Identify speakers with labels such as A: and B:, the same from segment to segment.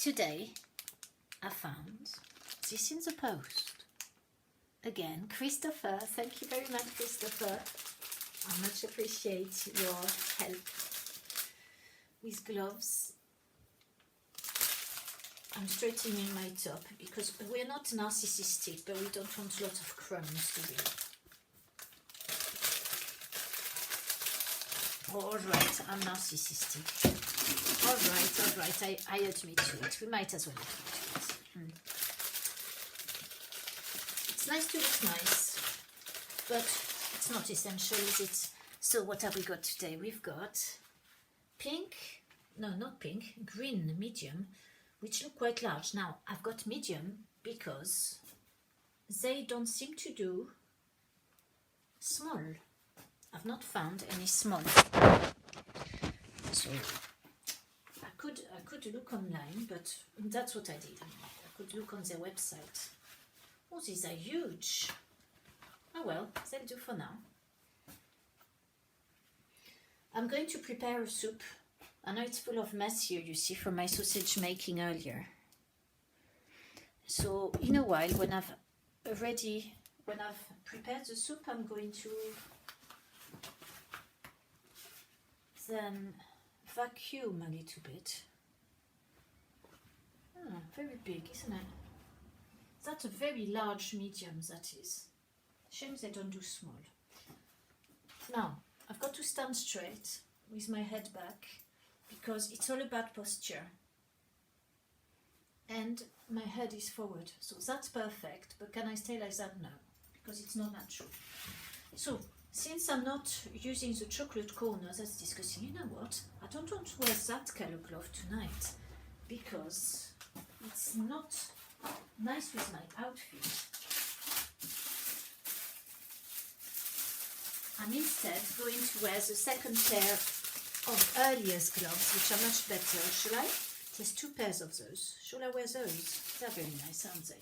A: Today I found this in the post. Again, Christopher, thank you very much, Christopher. I much appreciate your help with gloves. I'm straightening my top because we're not narcissistic, but we don't want lots of crumbs, do we? Alright, I'm narcissistic. Alright, I admit to it. We might as well admit to it. It's nice to look nice, but it's not essential, is it? So what have we got today? We've got pink, no, not pink, green medium, which look quite large. Now, I've got medium because they don't seem to do small. I've not found any small. So I could look online, but that's what I did. I could look on their website. Oh, these are huge. Oh well, they'll do for now. I'm going to prepare a soup. I know it's full of mess here, you see, from my sausage making earlier. So in a while, when I've prepared the soup, I'm going to then vacuum a little bit. Oh, very big, isn't it? That's a very large medium, that is. Shame they don't do small. Now, I've got to stand straight with my head back because it's all about posture. And my head is forward, so that's perfect. But can I stay like that? No, because it's not natural. So, since I'm not using the chocolate corners, that's disgusting. You know what? I don't want to wear that color glove tonight because it's not nice with my outfit. I'm instead going to wear the second pair of earliest gloves, which are much better. Shall I? There's two pairs of those. Shall I wear those? They're very nice, aren't they?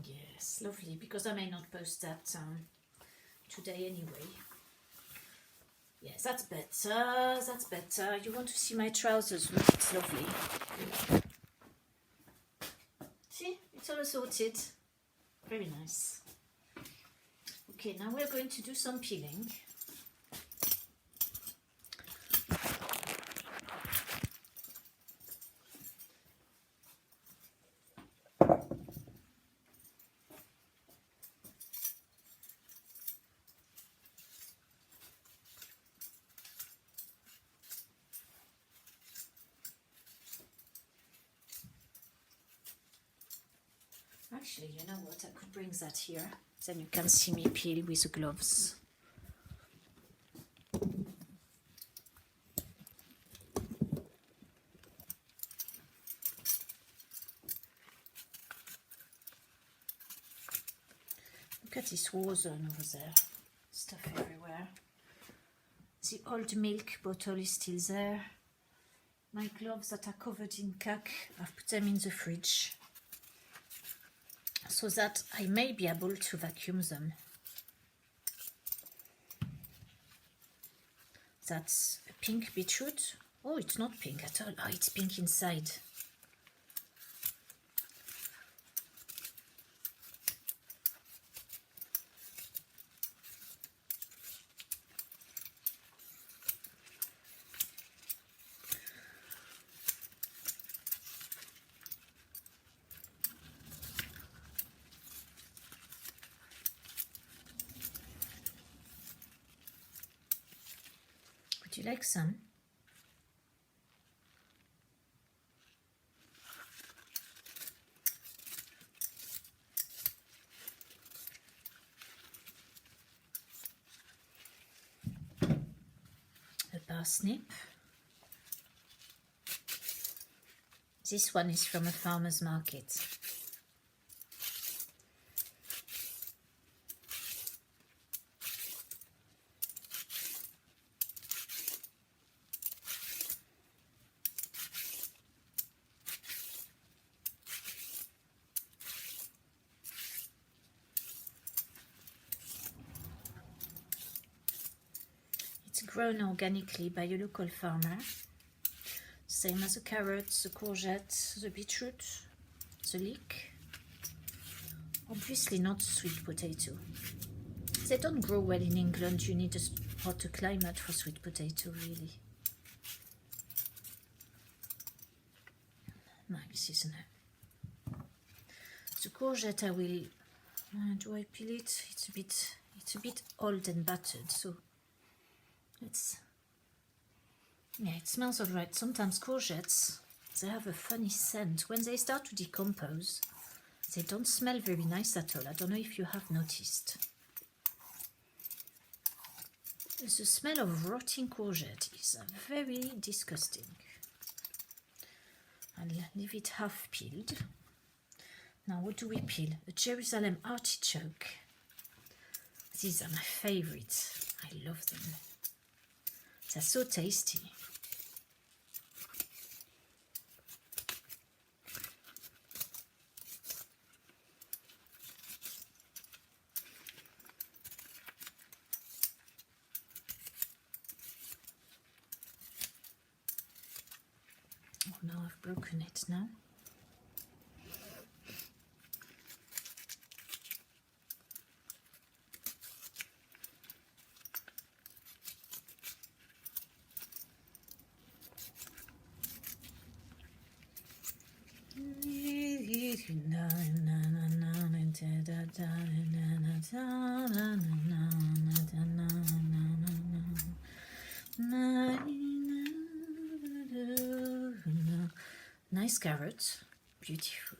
A: Yes, lovely, because I may not post that today anyway. Yes, that's better, that's better. You want to see my trousers? Look, it's lovely. See, it's all sorted. Very nice. Okay, now we're going to do some peeling. Actually, you know what? I could bring that here. Then you can see me peel with the gloves. Look at this war zone over there. Stuff everywhere. The old milk bottle is still there. My gloves that are covered in cack, I've put them in the fridge, so that I may be able to vacuum them. That's a pink beetroot. Oh, it's not pink at all. Oh, it's pink inside. Would you like some? A parsnip. This one is from a farmer's market. Grown organically by a local farmer. same as the carrots, the courgette, the beetroot, the leek. Obviously not sweet potato. They don't grow well in England. You need a hotter climate for sweet potato, really. Nice, isn't it? The courgette, I will. Do I peel it? It's a bit old and battered, so let's. Yeah, it smells alright. Sometimes courgettes, they have a funny scent. When they start to decompose, they don't smell very nice at all. I don't know if you have noticed. The smell of rotting courgette is very disgusting. I'll leave it half peeled. Now what do we peel? A Jerusalem artichoke. These are my favourites. I love them. They're so tasty. Oh, now I've broken it now. Nice carrot, beautiful.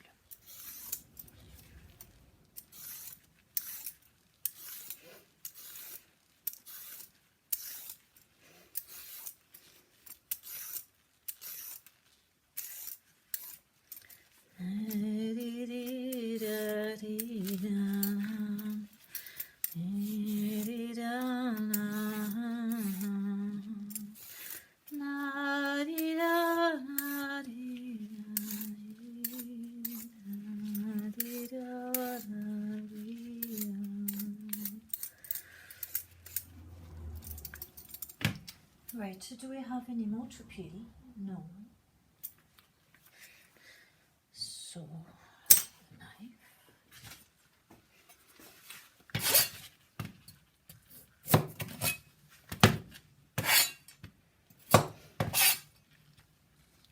A: Right, do we have any more to peel? No. So, knife.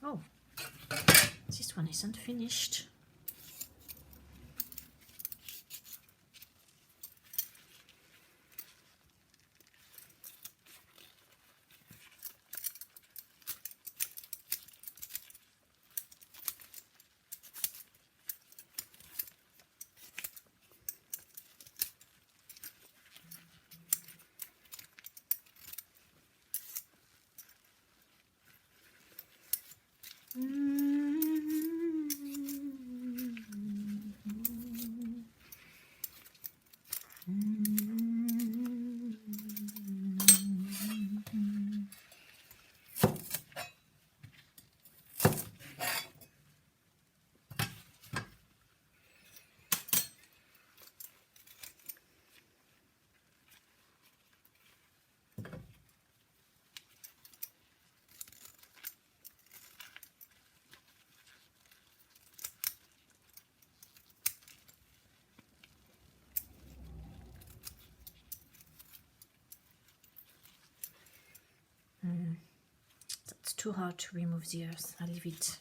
A: Oh, this one isn't finished. That's too hard to remove the earth. I'll leave it.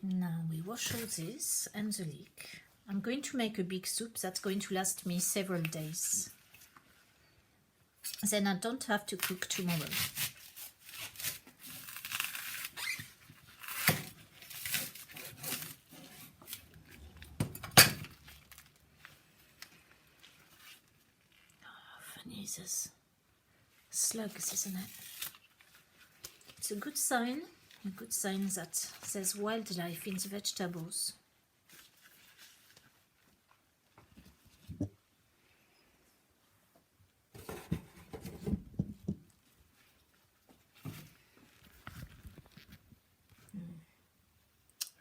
A: Now we wash all this and the leek. I'm going to make a big soup that's going to last me several days. Then I don't have to cook tomorrow. noises. Slugs, isn't it? It's a good sign that there's wildlife in the vegetables.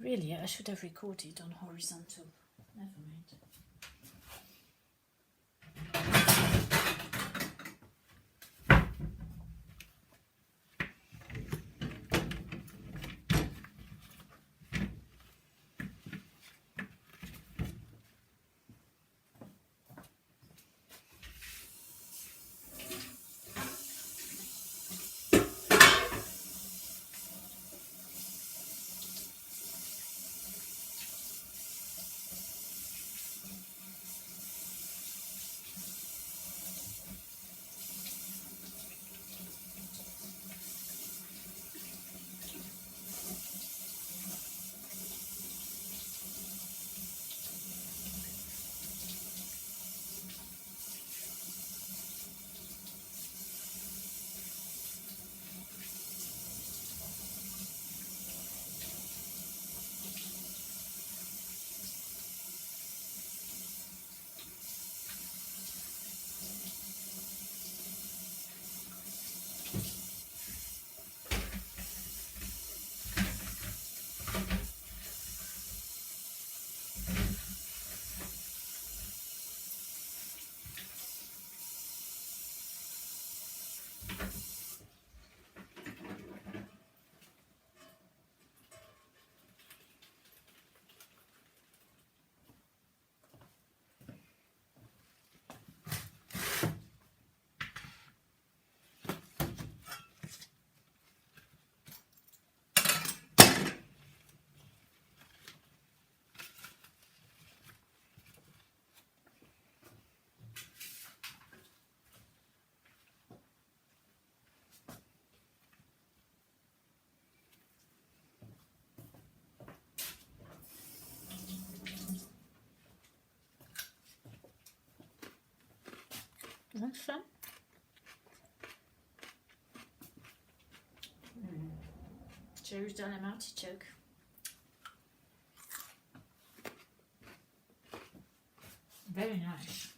A: Really, I should have recorded on horizontal. Never mind. Want some? Jerusalem artichoke. Very nice.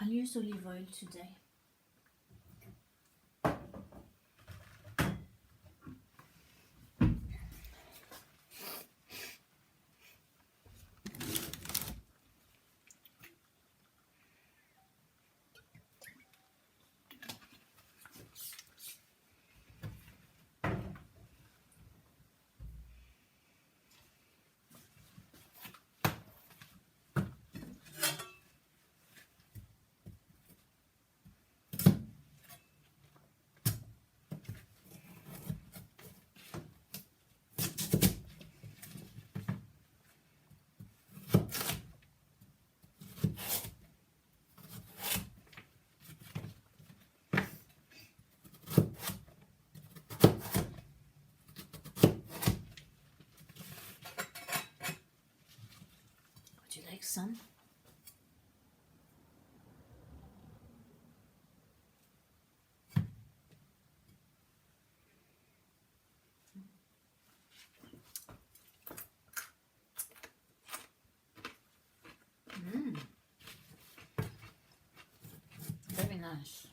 A: I'll use olive oil today. Would you like some? Very nice.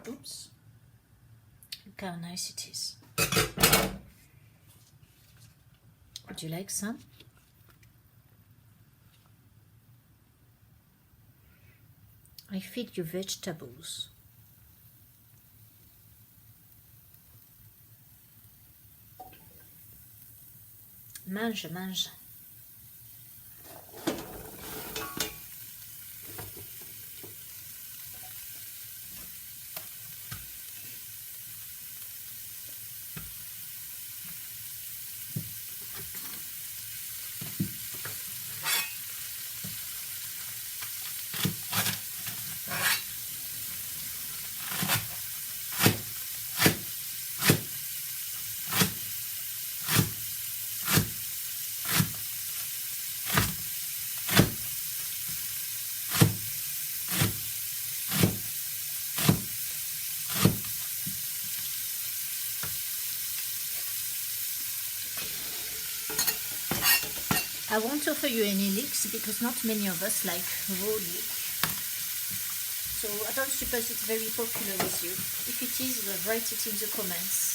A: Oops. Look how nice it is. Would you like some? I feed you vegetables. Mange, mange. I won't offer you any leeks because not many of us like raw leek. So I don't suppose it's very popular with you. If it is, write it in the comments.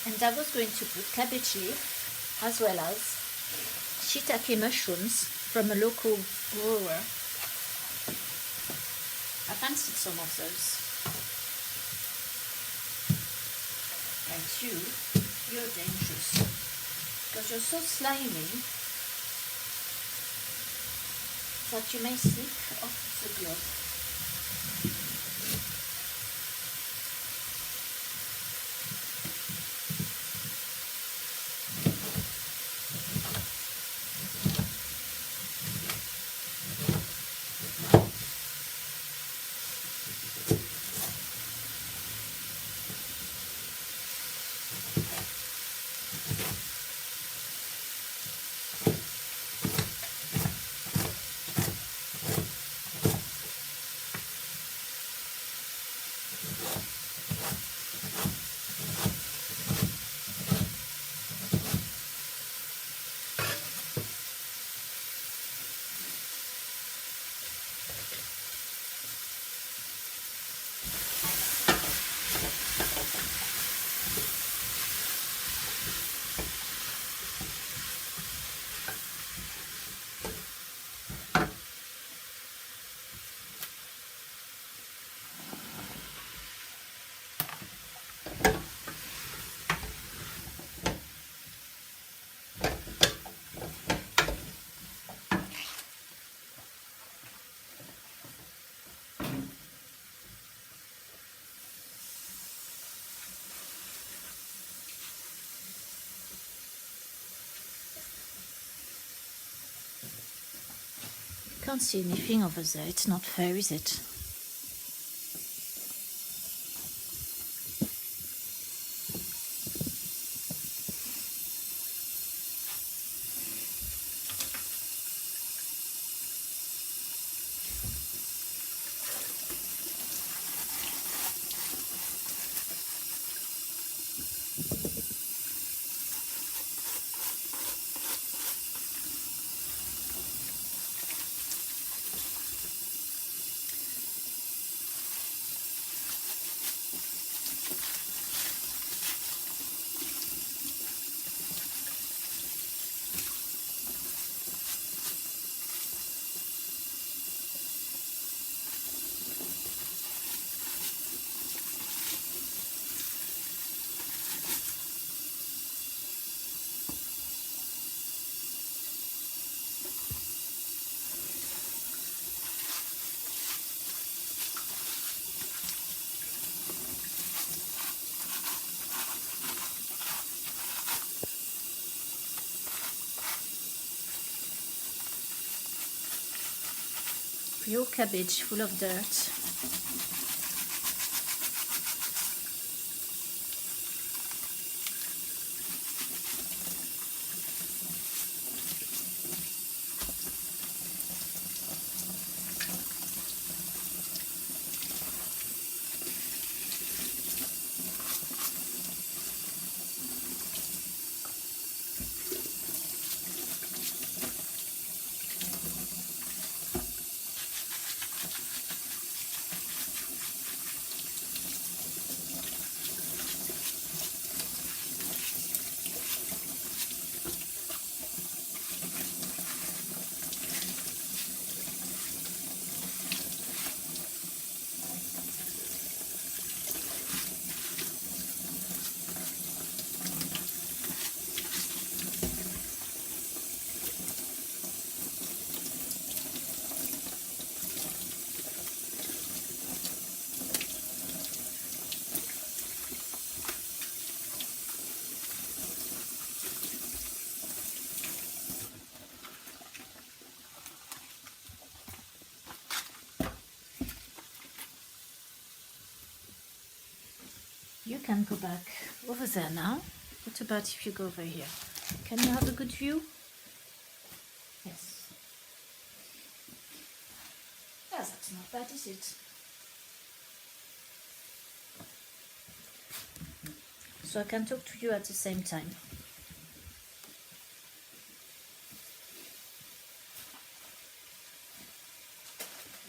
A: And I was going to put cabbage leaf as well as shiitake mushrooms from a local grower. I fancied some of those. And you're dangerous because you're so slimy that you may slip off the glove. can't see anything over there. It's not fair, is it? Pure cabbage full of dirt. You can go back over there now. What about if you go over here? Can you have a good view? Yes. Yeah, that's not bad, is it? So I can talk to you at the same time.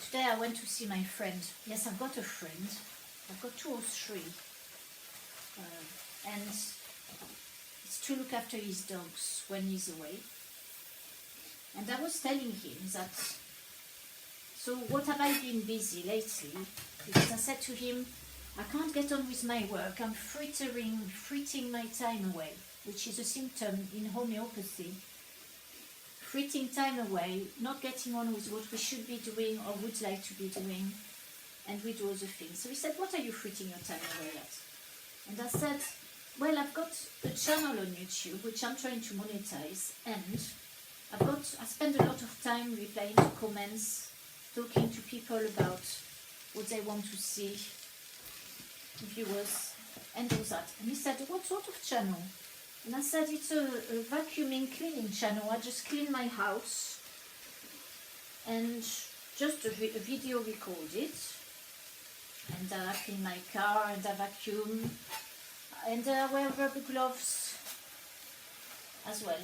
A: Today I went to see my friend. Yes, I've got a friend. I've got 2 or 3. And it's to look after his dogs when he's away. And I was telling him that, so what have I been busy lately? Because I said to him, I can't get on with my work. I'm frittering my time away, which is a symptom in homeopathy. Fritting time away, not getting on with what we should be doing or would like to be doing, and we do other things. So he said, what are you fritting your time away at? And I said, well, I've got a channel on YouTube which I'm trying to monetize, and I spend a lot of time replying to comments, talking to people about what they want to see, viewers, and all that. And he said, what sort of channel? And I said, it's a vacuuming cleaning channel. I just clean my house and just a video record it. And I clean my car and I vacuum and I wear rubber gloves as well.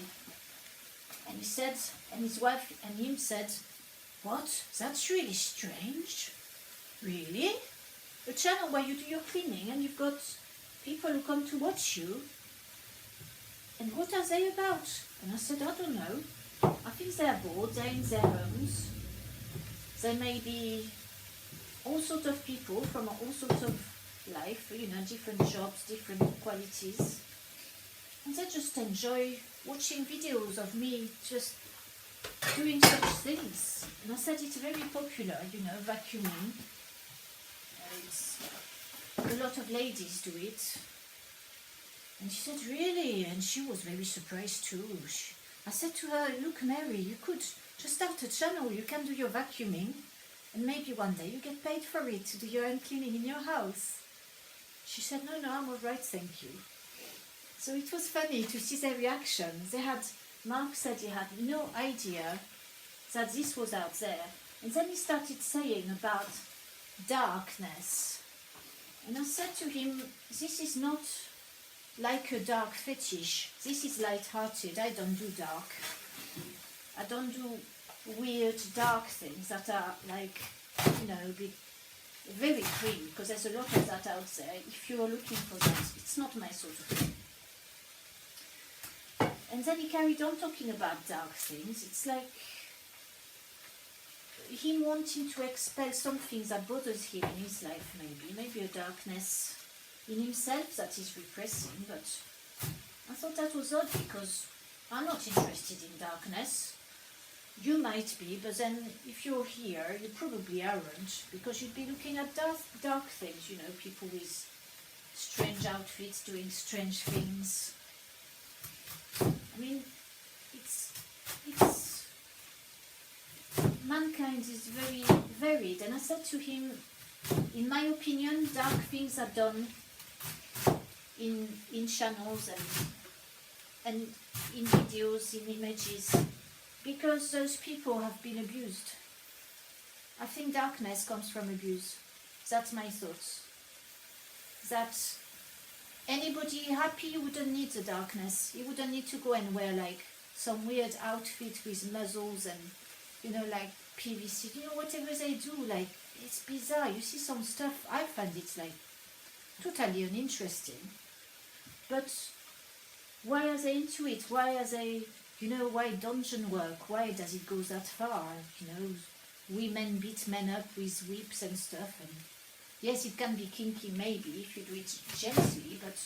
A: And he said, and his wife and him said, what? That's really strange. Really? A channel where you do your cleaning and you've got people who come to watch you. And what are they about? And I said, I don't know. I think they're bored, they're in their homes. They may be all sorts of people from all sorts of life, you know, different jobs, different qualities. And they just enjoy watching videos of me just doing such things. And I said it's very popular, you know, vacuuming. A lot of ladies do it. And she said, really? And she was very surprised too. I said to her, look Mary, you could just start a channel, you can do your vacuuming, and maybe one day you get paid for it to do your own cleaning in your house. She said, no, I'm all right, thank you. So it was funny to see their reactions. Mark said he had no idea that this was out there. And then he started saying about darkness. And I said to him, this is not like a dark fetish. This is light-hearted. I don't do dark. I don't do weird dark things that are like, very creepy, because there's a lot of that out there. If you're looking for that, it's not my sort of thing. And then he carried on talking about dark things. It's like him wanting to expel something that bothers him in his life, maybe a darkness in himself that is repressing. But I thought that was odd, because I'm not interested in darkness. You might be, but then if you're here, you probably aren't, because you'd be looking at dark things, people with strange outfits doing strange things. I mean, it's mankind is very varied, and I said to him, in my opinion, dark things are done in channels and in videos, in images, because those people have been abused. I think darkness comes from abuse. That's my thoughts. That anybody happy wouldn't need the darkness. He wouldn't need to go and wear like some weird outfit with muzzles and, like PVC, whatever they do, like, it's bizarre. You see some stuff, I find it like totally uninteresting. But why are they into it? Why are they, why dungeon work? Why does it go that far? Women beat men up with whips and stuff. And yes, it can be kinky maybe if you do it gently, but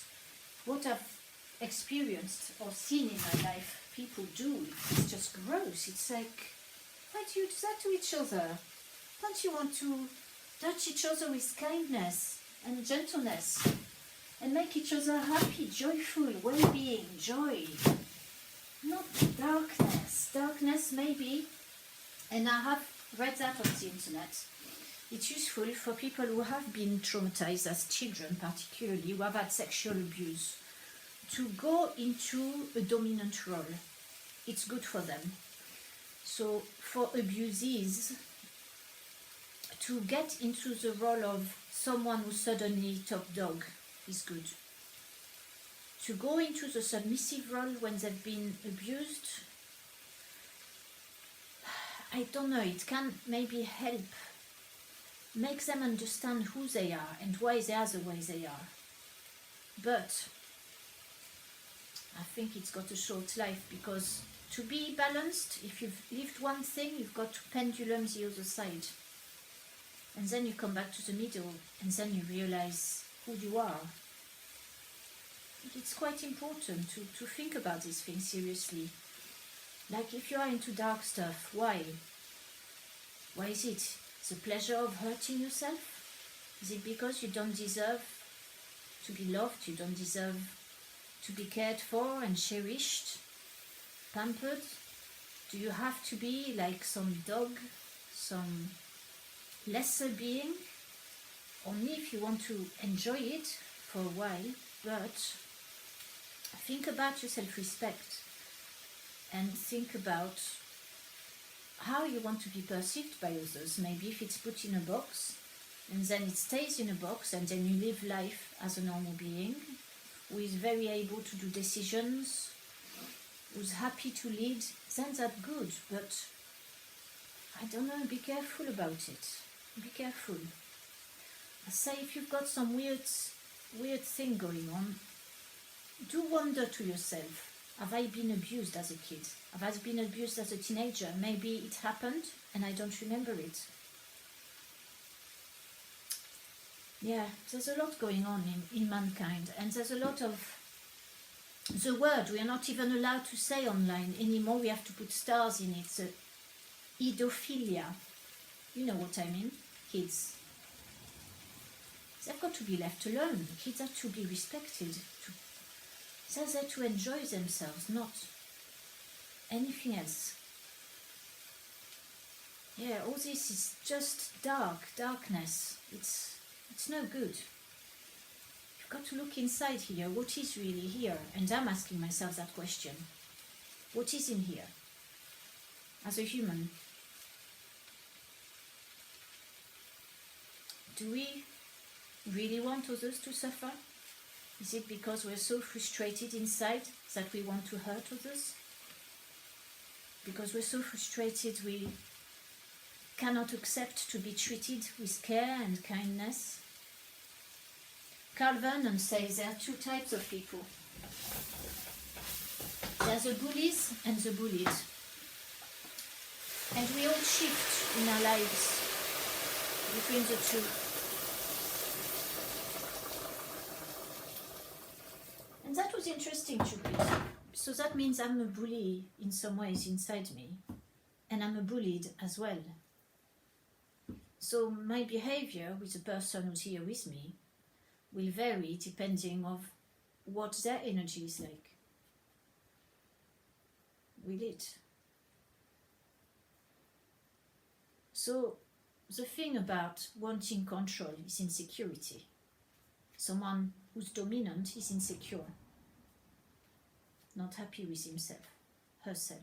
A: what I've experienced or seen in my life people do, it's just gross. It's like, why do you do that to each other? Don't you want to touch each other with kindness and gentleness and make each other happy, joyful, well-being, joy? Not darkness. Darkness maybe, and I have read that on the internet. It's useful for people who have been traumatized as children, particularly, who have had sexual abuse, to go into a dominant role. It's good for them. So for abusees, to get into the role of someone who's suddenly top dog is good. To go into the submissive role when they've been abused, I don't know, it can maybe help make them understand who they are and why they are the way they are. But I think it's got a short life, because to be balanced, if you've lived one thing, you've got to pendulum the other side. And then you come back to the middle, and then you realize who you are. It's quite important to think about these things seriously. Like, if you are into dark stuff, why? Why is it? The pleasure of hurting yourself? Is it because you don't deserve to be loved? You don't deserve to be cared for and cherished, pampered? Do you have to be like some dog, some lesser being? Only if you want to enjoy it for a while, but think about your self-respect and think about how you want to be perceived by others. Maybe if it's put in a box and then it stays in a box, and then you live life as a normal being who is very able to do decisions, who's happy to lead, then that's good. But I don't know, be careful about it. Be careful. I say, if you've got some weird thing going on, do wonder to yourself, have I been abused as a kid? Have I been abused as a teenager? Maybe it happened and I don't remember it. Yeah, there's a lot going on in mankind, and there's a lot of the word we are not even allowed to say online anymore. We have to put stars in it. The pedophilia. You know what I mean? Kids. They've got to be left alone. Kids are to be respected. They're there to enjoy themselves, not anything else. Yeah, all this is just darkness. It's no good. You've got to look inside here. What is really here? And I'm asking myself that question. What is in here? As a human, do we really want others to suffer? Is it because we're so frustrated inside that we want to hurt others? Because we're so frustrated we cannot accept to be treated with care and kindness? Carl Vernon says there are two types of people. There's the bullies and the bullied. And we all shift in our lives between the two. And that was interesting to read. So that means I'm a bully in some ways inside me, and I'm a bullied as well. So my behavior with the person who's here with me will vary depending on what their energy is like. Will it? So the thing about wanting control is insecurity. Someone who's dominant is insecure, not happy with himself, herself.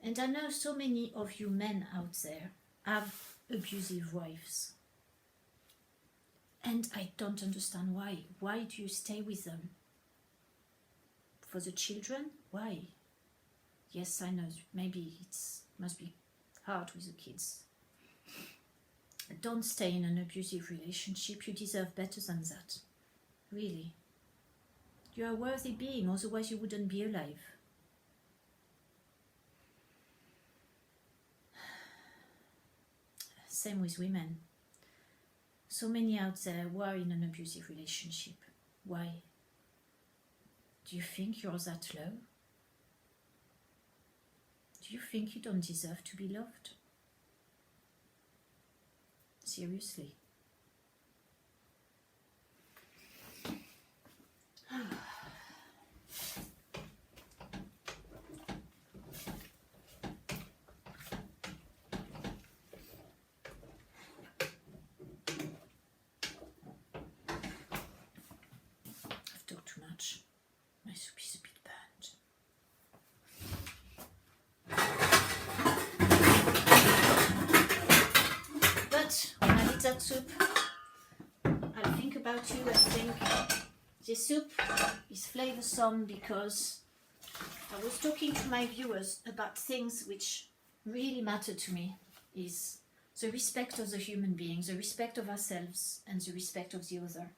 A: And I know so many of you men out there have abusive wives. And I don't understand why. Why do you stay with them? For the children? Why? Yes, I know, maybe it must be hard with the kids. Don't stay in an abusive relationship. You deserve better than that. Really. You are a worthy being, otherwise you wouldn't be alive. Same with women. So many out there who are in an abusive relationship. Why? Do you think you're that low? Do you think you don't deserve to be loved? Seriously. I've talked too much. My soup is a bit burnt. But when I eat that soup, I'll think about you and think this soup is flavoursome because I was talking to my viewers about things which really matter to me, is the respect of the human being, the respect of ourselves and the respect of the other.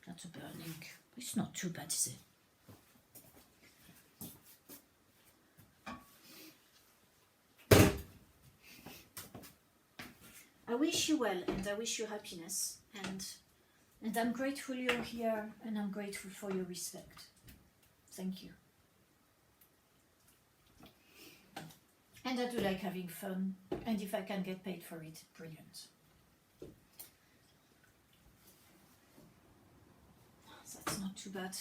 A: That's a burning. It's not too bad, is it? I wish you well and I wish you happiness, and I'm grateful you're here and I'm grateful for your respect. Thank you. And I do like having fun, and if I can get paid for it, brilliant. That's not too bad.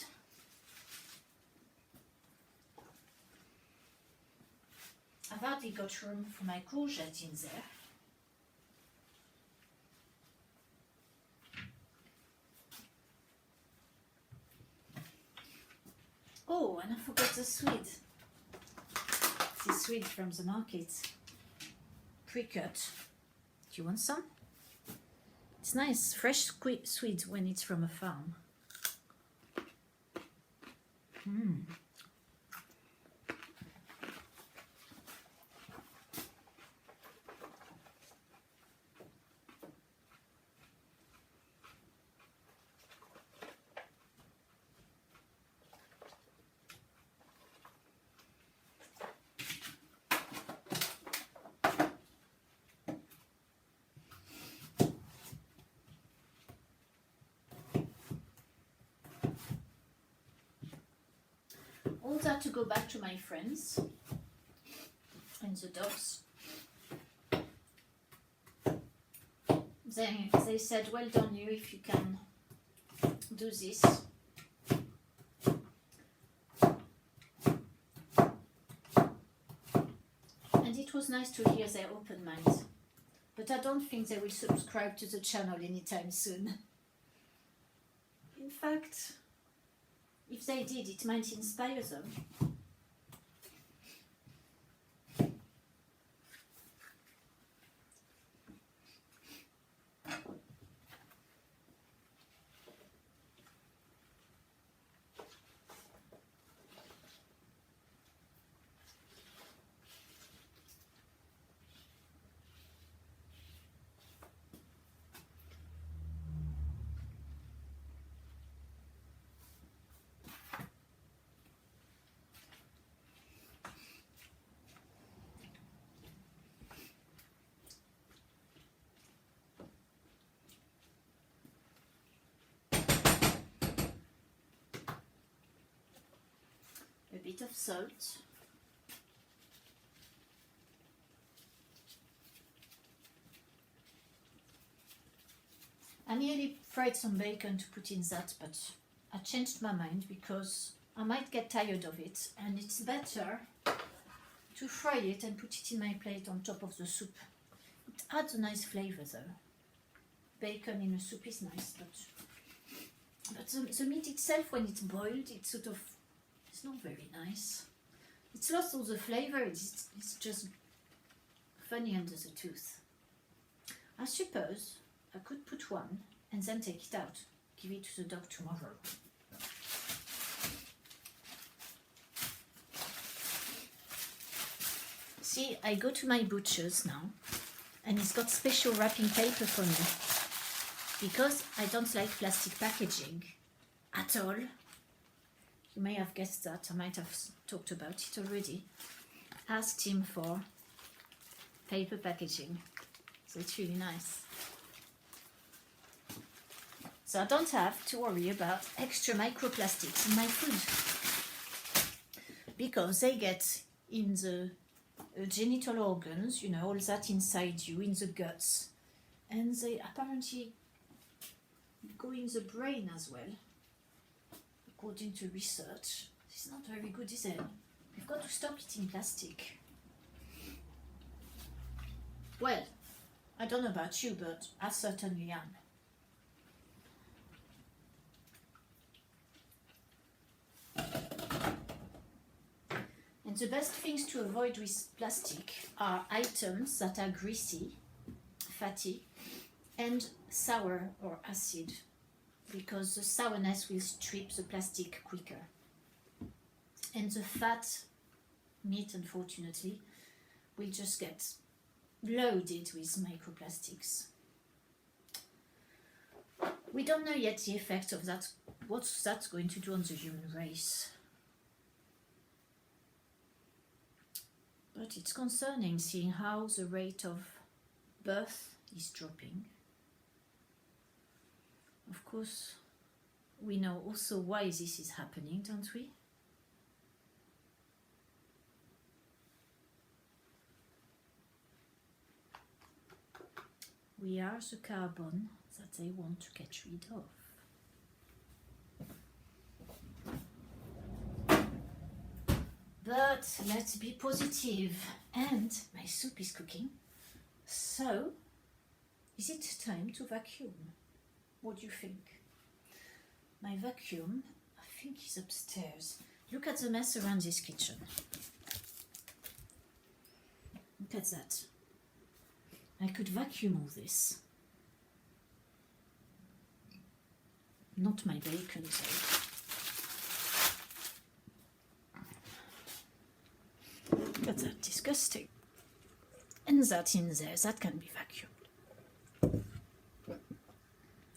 A: I've hardly got room for my courgette in there. Oh, and I forgot the swede. The swede from the market. Pre-cut. Do you want some? It's nice, fresh swede when it's from a farm. All that to go back to my friends and the dogs. They said, well done you if you can do this. it was nice to hear their open minds. But I don't think they will subscribe to the channel anytime soon. In fact, if they did, it might inspire them. A bit of salt. I nearly fried some bacon to put in that, but I changed my mind because I might get tired of it, and it's better to fry it and put it in my plate on top of the soup. It adds a nice flavor though. Bacon in a soup is nice, but the meat itself, when it's boiled, it's not very nice. It's lost all the flavor, it's just funny under the tooth. I suppose I could put one and then take it out, give it to the dog tomorrow. See, I go to my butcher's now, and it's got special wrapping paper for me, because I don't like plastic packaging at all. You may have guessed that, I might have talked about it already. Asked him for paper packaging, so it's really nice. So I don't have to worry about extra microplastics in my food, because they get in the genital organs, you know, all that inside you, in the guts, and they apparently go in the brain as well. According to research, it's not very good, is it? We've got to stop eating plastic. Well, I don't know about you, but I certainly am. And the best things to avoid with plastic are items that are greasy, fatty, and sour or acid, because the sourness will strip the plastic quicker. And the fat meat, unfortunately, will just get loaded with microplastics. We don't know yet the effect of that, what that's going to do on the human race. But it's concerning seeing how the rate of birth is dropping. Of course, we know also why this is happening, don't we? We are the carbon that they want to get rid of. But let's be positive. And my soup is cooking. So, is it time to vacuum? What do you think? My vacuum, I think, is upstairs. Look at the mess around this kitchen. Look at that. I could vacuum all this. Not my bacon, though. Look at that, disgusting. And that in there, that can be vacuumed.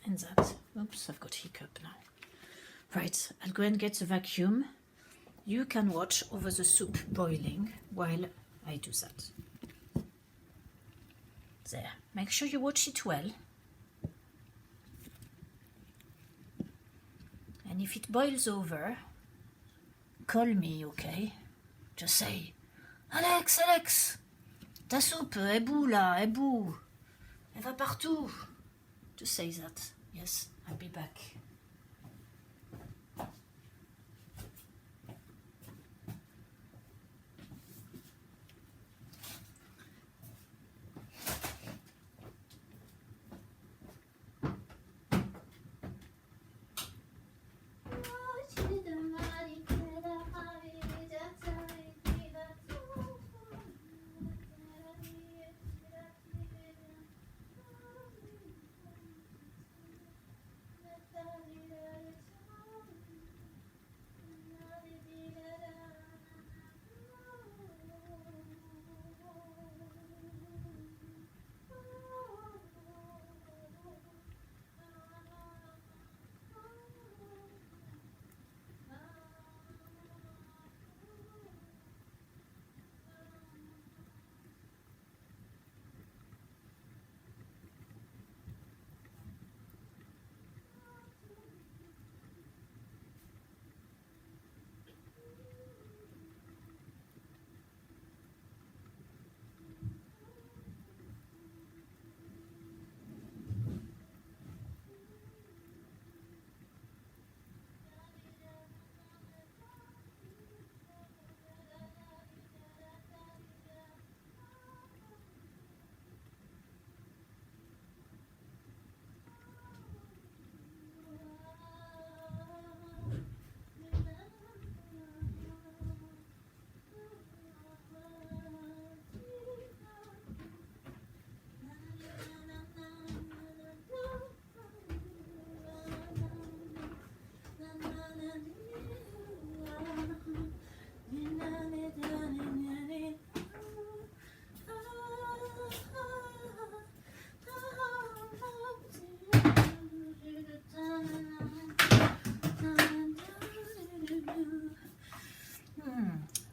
A: And that, oops, I've got hiccup now. Right, I'll go and get the vacuum. You can watch over the soup boiling while I do that. There, make sure you watch it well. And if it boils over, call me, okay? Just say, Alex, Alex, ta soupe est bout là, est bout. Elle va partout. Just say that. Yes, I'll be back.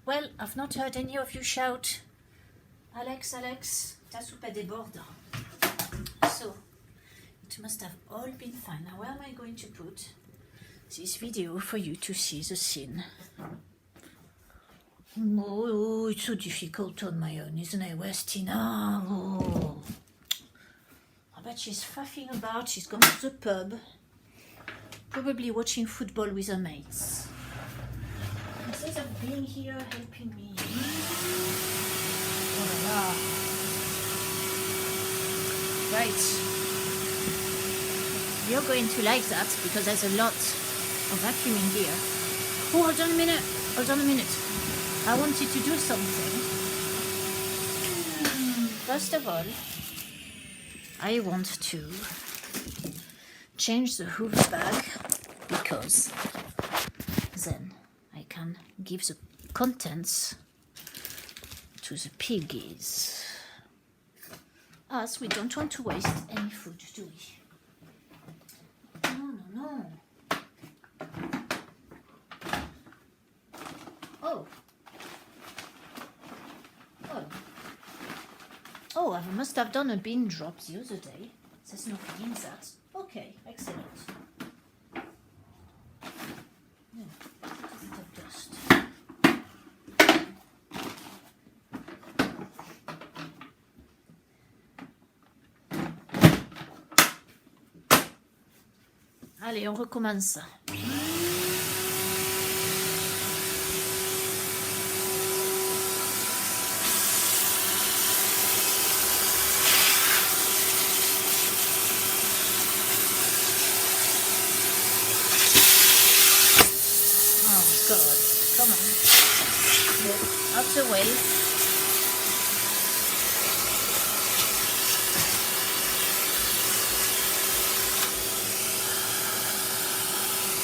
A: Well, I've not heard any of you shout, Alex, Alex, ta soupe déborde. So, it must have all been fine. Now, where am I going to put this video for you to see the scene? Oh, it's so difficult on my own, isn't it? Where's Tina? Oh. I bet she's faffing about. She's gone to the pub. Probably watching football with her mates. Instead of being here helping me. Oh la la. Right. You're going to like that because there's a lot of vacuuming here. Oh, hold on a minute. Hold on a minute. I wanted to do something. First of all, I want to change the hoof bag because then I can give the contents to the piggies. As we don't want to waste any food, do we? No. Oh, I must have done a bean drop the other day. There's nothing in that. Okay, excellent. Yeah, a bit of dust. Allez, on recommence ça. God, come on. Get out the way.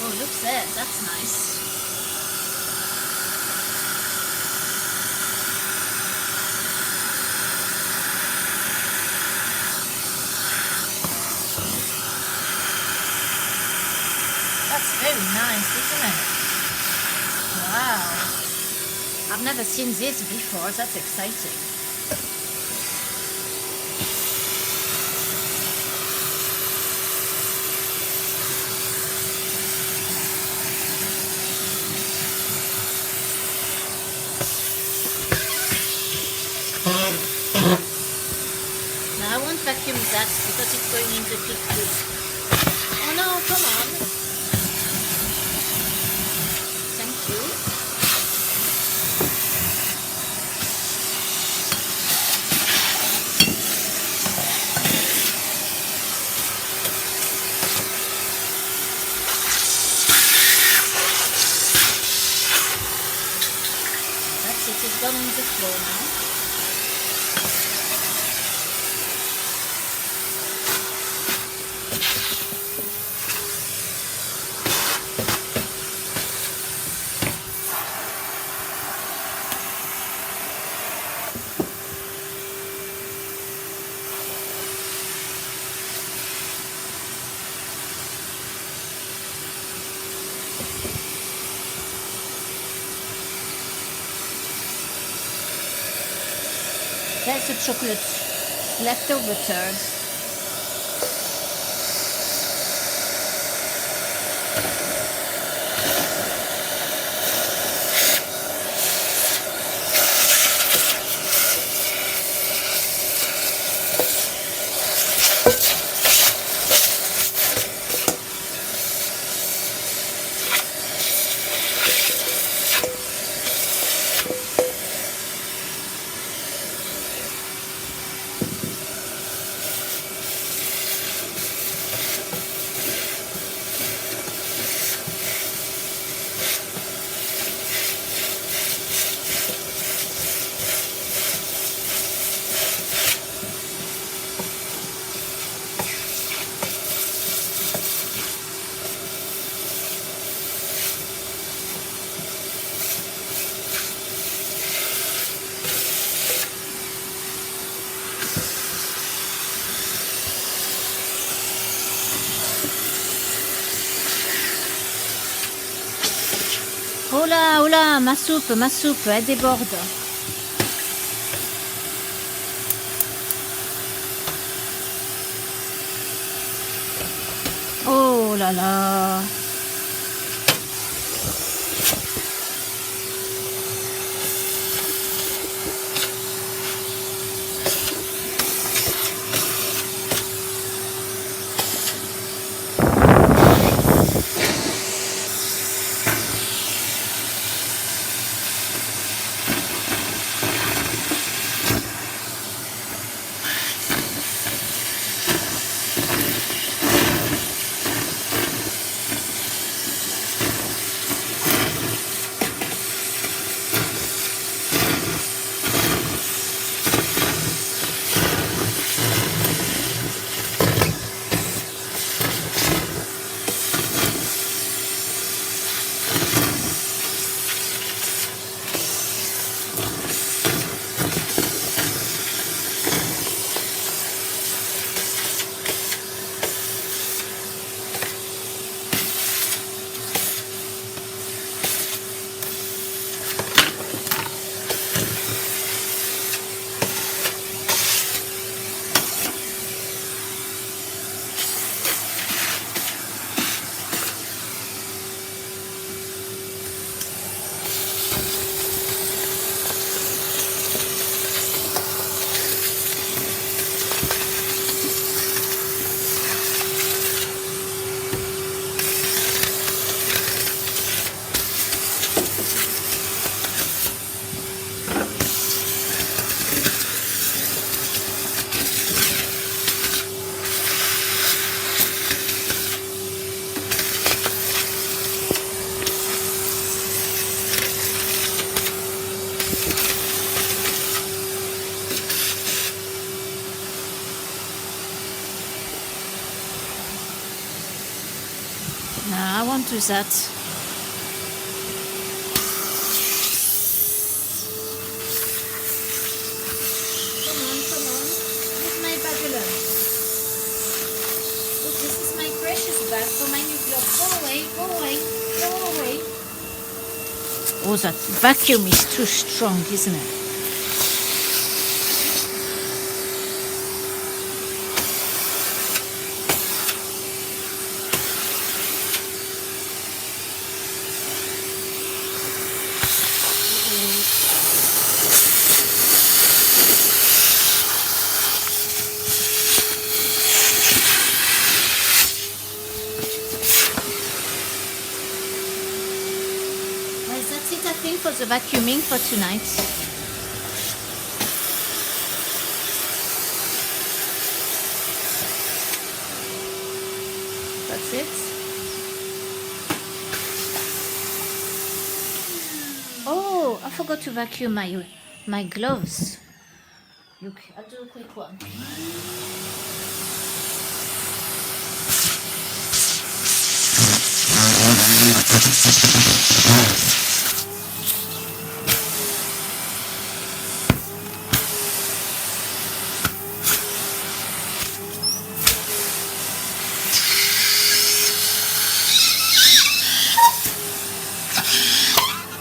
A: Oh, look there, that's nice. That's very nice, isn't it? Wow, I've never seen this before, that's exciting. Now I won't vacuum that because it's going in the pig food. Oh no, come on. Thank you. It's gone on the floor now. There's the chocolate leftover turd. là, oh là, ma soupe, elle déborde. Oh là là. No, I won't do that. Come on. Leave my bag alone. Look, this is my precious bag for my new glove. Go away. Oh, that vacuum is too strong, isn't it? That's it, I think, for the vacuuming for tonight. That's it. Oh, I forgot to vacuum my gloves. Look, I'll do a quick one.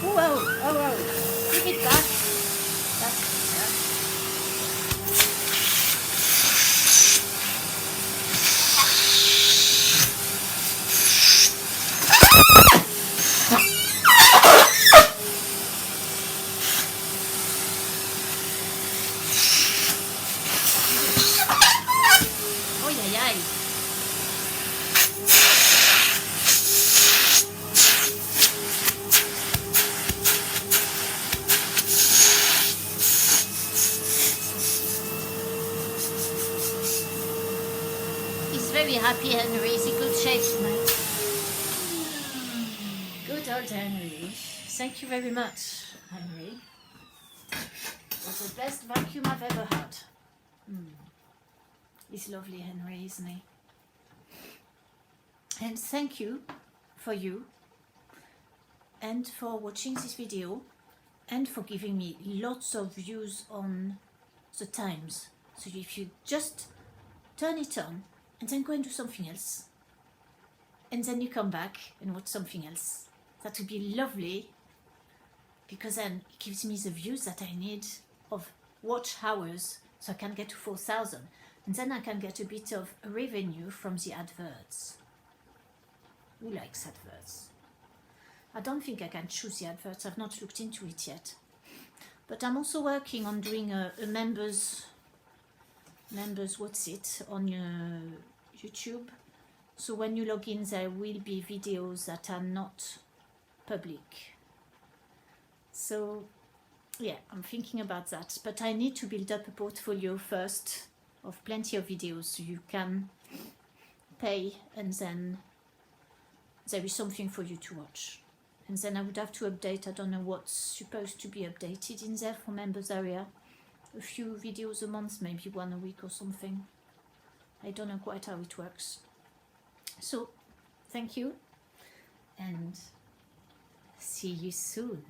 A: Whoa. Give it back. Oh, yeah. He's very happy, Henry. He's in good shape tonight. Good old Henry. Thank you very much, Henry. That's the best vacuum I've ever had. He's lovely, Henry, isn't he? And thank you for you and for watching this video and for giving me lots of views on the times. So if you just turn it on and then go and do something else, and then you come back and watch something else, that would be lovely because then it gives me the views that I need of watch hours, so I can get to 4,000, and then I can get a bit of revenue from the adverts. Who likes adverts? I don't think I can choose the adverts. I've not looked into it yet, but I'm also working on doing a members what's it on YouTube. So when you log in, there will be videos that are not public. So yeah, I'm thinking about that, but I need to build up a portfolio first of plenty of videos so you can pay, and then there is something for you to watch. And then I would have to update, I don't know what's supposed to be updated in there for members area. A few videos a month, maybe one a week or something. I don't know quite how it works. So thank you, and see you soon.